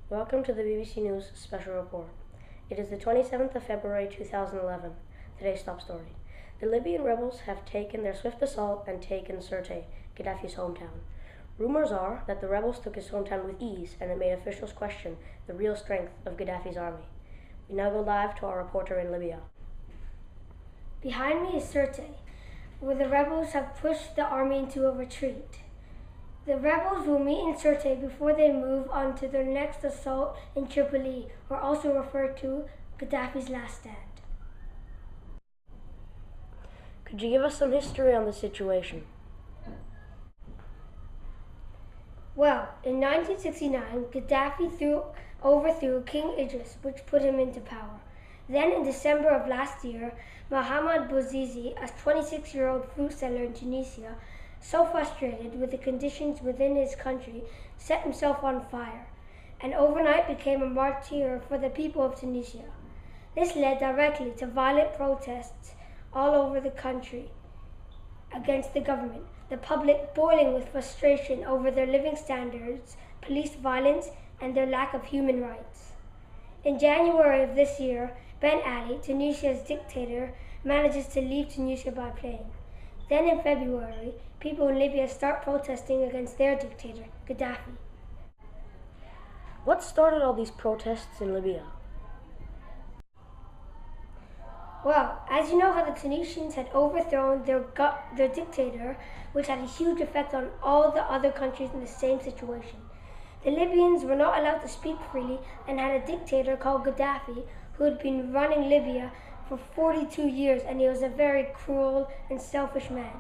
Welcome to the BBC News Special Report. It is the 27th of February 2011. Today's top story. The Libyan rebels have taken their swift assault and taken Sirte, Gaddafi's hometown. Rumors are that the rebels took his hometown with ease, and it made officials question the real strength of Gaddafi's army. We now go live to our reporter in Libya. Behind me is Sirte, where the rebels have pushed the army into a retreat. The rebels will meet in Sirte before they move on to their next assault in Tripoli, or also referred to Gaddafi's last stand. Could you give us some history on the situation? Well, in 1969, Gaddafi overthrew King Idris, which put him into power. Then in December of last year, Mohamed Bouazizi, a 26-year-old fruit seller in Tunisia, so frustrated with the conditions within his country, set himself on fire, and overnight became a martyr for the people of Tunisia. This led directly to violent protests all over the country against the government, the public boiling with frustration over their living standards, police violence, and their lack of human rights. In January of this year, Ben Ali, Tunisia's dictator, manages to leave Tunisia by plane. Then in February, people in Libya start protesting against their dictator, Gaddafi. What started all these protests in Libya? Well, as you know how the Tunisians had overthrown their dictator, which had a huge effect on all the other countries in the same situation. The Libyans were not allowed to speak freely and had a dictator called Gaddafi who had been running Libya for 42 years, and he was a very cruel and selfish man.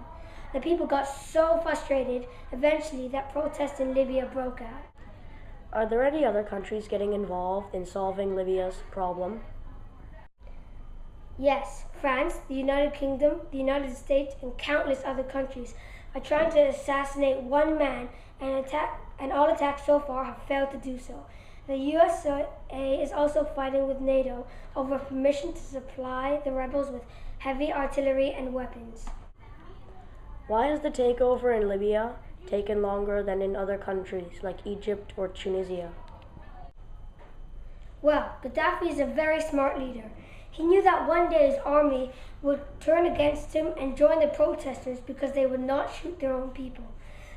The people got so frustrated eventually that protests in Libya broke out. Are there any other countries getting involved in solving Libya's problem? Yes, France, the United Kingdom, the United States, and countless other countries are trying to assassinate one man, and all attacks so far have failed to do so. The USA is also fighting with NATO over permission to supply the rebels with heavy artillery and weapons. Why has the takeover in Libya taken longer than in other countries like Egypt or Tunisia? Well, Gaddafi is a very smart leader. He knew that one day his army would turn against him and join the protesters because they would not shoot their own people.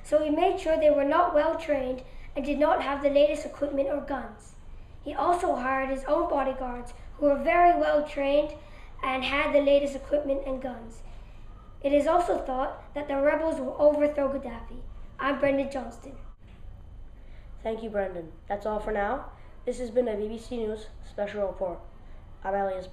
So he made sure they were not well trained and did not have the latest equipment or guns. He also hired his own bodyguards who were very well trained and had the latest equipment and guns. It is also thought that the rebels will overthrow Gaddafi. I'm Brendan Johnston. Thank you, Brendan. That's all for now. This has been a BBC News Special Report. I'm Elias.